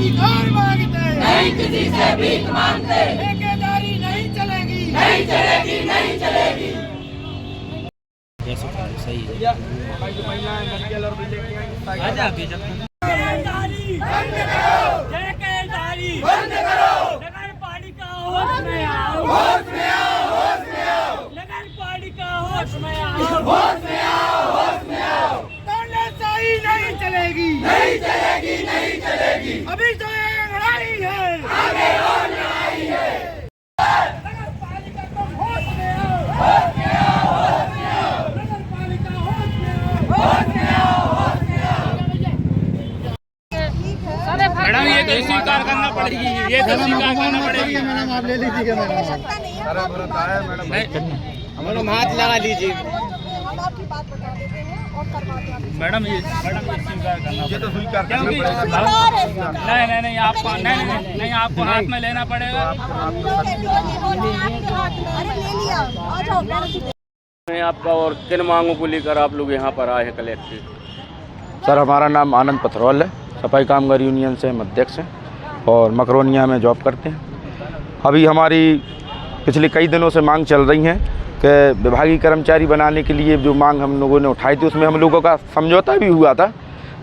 अधिकार मांगते, नहीं किसी से भीख मांगते, ठेकेदारी नहीं चलेगी, नहीं चलेगी, नहीं चलेगी। सही है। ठेकेदारी बंद करो, नगर पालिका होश में आओ, होश में आओ, होश में आओ, नगर पालिका होश में आओ, होश में आओ, होश में आओ। तानाशाही नहीं चलेगी, नहीं चलेगी, नहीं चलेगी। अभी तो ये लड़ाई है, आगे और लड़ाई है। नगर पालिका को होश में आओ, होश में आओ, होश में आओ, नगर पालिका होश में आओ, होश में आओ, होश में आओ। मैडम ये तो स्वीकार करना पड़ेगी, ये तो स्वीकार करना पड़ेगी। मैडम आप ले लीजिएगा मैडम। मैडम हाथ लगा लीजिए। हम आपकी बात बता देते हैं और करवा देते हैं। मैडम ये स्वीकार करना, ये तो स्वीकार करना क्योंकि पड़ेगा। नहीं आपको नहीं आपको हाथ में लेना पड़ेगा। आपका और किन मांगों को लेकर आप लोग यहाँ पर आए हैं कलेक्ट्रेट? सर हमारा नाम आनंद पथरौल है, सफाई कामगार यूनियन से हम अध्यक्ष हैं और मकरोनिया में जॉब करते हैं। अभी हमारी पिछले कई दिनों से मांग चल रही है कि विभागीय कर्मचारी बनाने के लिए जो मांग हम लोगों ने उठाई थी उसमें हम लोगों का समझौता भी हुआ था,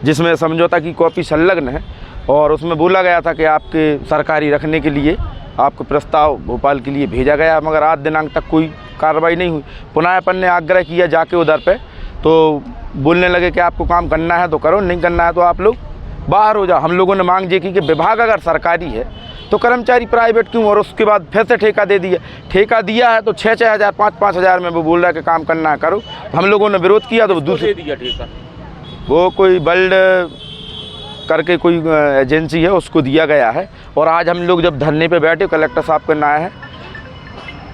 जिसमें समझौता की कॉपी संलग्न है और उसमें बोला गया था कि आपके सरकारी रखने के लिए आपको प्रस्ताव भोपाल के लिए भेजा गया, मगर आज दिनांक तक कोई कार्रवाई नहीं हुई। पुनः अपन ने आग्रह किया जाके उधर पे, तो बोलने लगे कि आपको काम करना है तो करो, नहीं करना है तो आप लोग बाहर हो जाओ। हम लोगों ने मांग ये की कि विभाग अगर सरकारी है तो कर्मचारी प्राइवेट क्यों, और उसके बाद फिर से ठेका दे दिया। ठेका दिया है तो 6-6 हज़ार 5-5 हज़ार में वो बोल रहा है कि काम करना है करो। हम लोगों ने विरोध किया तो दूसरे दिया ठेका, वो कोई वर्ल्ड करके कोई एजेंसी है उसको दिया गया है। और आज हम लोग जब धरने पे बैठे कलेक्टर साहब के नाम है,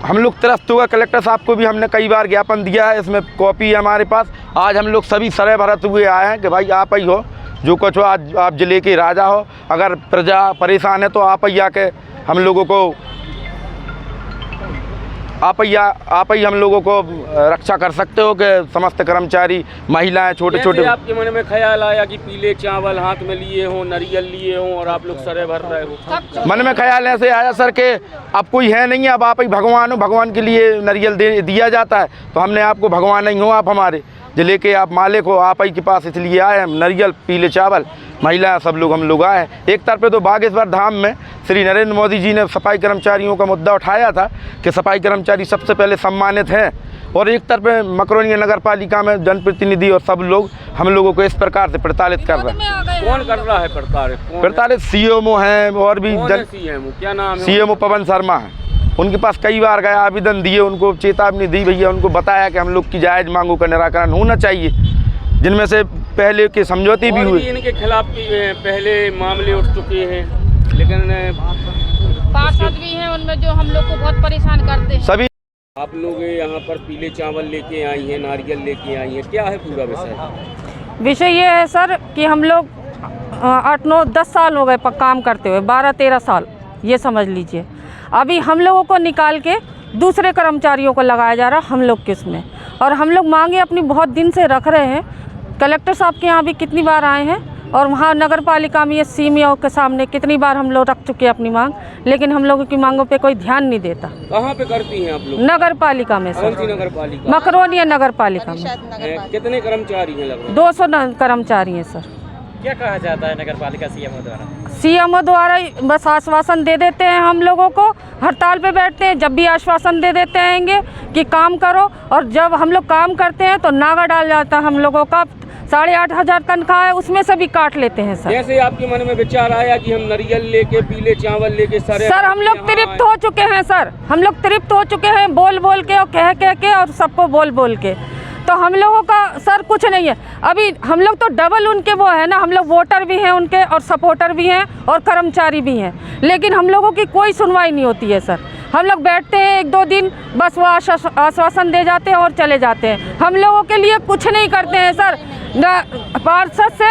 हम लोग त्रस्त हुआ। कलेक्टर साहब को भी हमने कई बार ज्ञापन दिया है, इसमें कॉपी है हमारे पास। आज हम लोग सभी सरे भरत हुए आए हैं कि भाई आप ही हो जो कुछ हो, आज आप जिले के राजा हो, अगर प्रजा परेशान है तो आप ही आके हम लोगों को आप ही हम लोगों को रक्षा कर सकते हो कि समस्त कर्मचारी, महिलाएं, छोटे छोटे। आपके मन में ख्याल आया कि पीले चावल हाथ में लिए हों, नारियल लिए हों और आप लोग सरे भर रहे हो? मन में ख्याल ऐसे आया सर कि अब कोई है नहीं, अब आप ही भगवान हो, भगवान के लिए नारियल दिया जाता है, तो हमने आपको भगवान नहीं हो, आप हमारे जिले के आप मालिक हो, आप ही के पास इसलिए आए हम। नारियल, पीले चावल, महिलाएं, सब लोग हम लोग आए हैं। एक तरफ पे तो बागेश्वर धाम में श्री नरेंद्र मोदी जी ने सफाई कर्मचारियों का मुद्दा उठाया था कि सफाई कर्मचारी सबसे पहले सम्मानित हैं, और एक तरफ मकरोनिया नगर पालिका में जनप्रतिनिधि और सब लोग हम लोगों को इस प्रकार से प्रताड़ित कर रहे हैं। कौन कर रहा है प्रताड़ित? सीएमओ हैं और भी सीएमओ, क्या नाम है? सीएमओ पवन शर्मा है। उनके पास कई बार गया, आवेदन दिए, उनको चेतावनी दी भैया, उनको बताया कि हम लोग की जायज़ मांगों का निराकरण होना चाहिए, जिनमें से पहले के समझौते भी हुए। इनके खिलाफ पहले मामले उठ चुके हैं, लेकिन पार्षद भी हैं उनमें जो हम लोग को बहुत परेशान करते हैं। सभी आप लोग यहाँ पर पीले चावल लेके आई हैं, नारियल लेके आई हैं, क्या है पूरा विषय? विषय ये है सर कि हम लोग 8-9-10 साल हो गए काम करते हुए, 12-13 साल ये समझ लीजिए। अभी हम लोगों को निकाल के दूसरे कर्मचारियों को लगाया जा रहा हम लोग के इसमें, और हम लोग मांगे अपनी बहुत दिन से रख रहे हैं। कलेक्टर साहब के यहाँ भी कितनी बार आए हैं और वहाँ नगर पालिका में ये सीएमओ के सामने कितनी बार हम लोग रख चुके हैं अपनी मांग, लेकिन हम लोगों की मांगों पे कोई ध्यान नहीं देता। कहाँ पे करती हैं आप लोग? नगर पालिका में सर। कौन सी नगर पालिका? मकरोनिया नगर पालिका में। कितने कर्मचारी हैं लगभग? 200 कर्मचारी हैं सर। क्या कहा जाता है नगर पालिका सीएमओ द्वारा? सीएमओ द्वारा बस आश्वासन दे देते हैं हम लोगों को, हड़ताल पे बैठते हैं, जब भी आश्वासन दे देते हैं कि काम करो, और जब हम लोग काम करते हैं तो नागा डाल जाता है हम लोगों का। 8,500 तनख्वाह है, उसमें से भी काट लेते हैं सर। जैसे आपके मन में विचार आया कि हम नारियल लेके, पीले चावल लेके सर हम लोग तृप्त हो चुके हैं सर, हम लोग तृप्त हो चुके हैं बोल बोल के और कह के और सबको बोल बोल के। तो हम लोगों का सर कुछ नहीं है। अभी हम लोग तो डबल उनके वो है ना, हम लोग वोटर भी हैं उनके और सपोर्टर भी हैं और कर्मचारी भी हैं, लेकिन हम लोगों की कोई सुनवाई नहीं होती है सर। हम लोग बैठते हैं 1-2 दिन, बस वो आश्वासन दे जाते हैं और चले जाते हैं। हम लोगों के लिए कुछ नहीं करते हैं सर। पार्षद से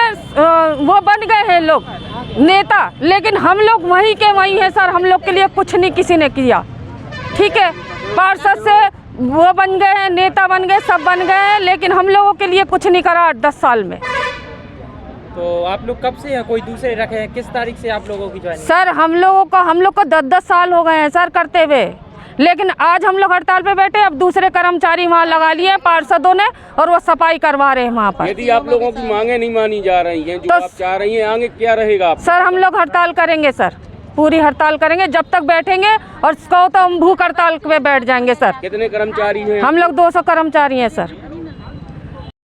वो बन गए हैं लोग नेता, लेकिन हम लोग वहीं के वहीं हैं सर। हम लोग के लिए कुछ नहीं किसी ने किया। ठीक है, पार्षद से वो बन गए हैं, नेता बन गए, सब बन गए हैं, लेकिन हम लोगों के लिए कुछ नहीं करा 8-10 साल में। तो आप लोग कब से हैं, कोई दूसरे रखे हैं, किस तारीख से आप लोगों की ज्वाइनिंग? सर हम लोग को 10-10 साल हो गए हैं सर करते हुए, लेकिन आज हम लोग हड़ताल पे बैठे, अब दूसरे कर्मचारी वहाँ लगा लिए पार्षदों ने और वो सफाई करवा रहे हैं वहाँ पर। यदि आप लोगों की मांगे नहीं मानी जा रही हैं जो तो आप चाह रही हैं, आगे क्या रहेगा आप? सर हम लोग हड़ताल करेंगे सर, पूरी हड़ताल करेंगे जब तक बैठेंगे, और कहो तो हम भूख हड़ताल पे बैठ जाएंगे सर। कितने कर्मचारी हैं? हम लोग 200 कर्मचारी हैं सर।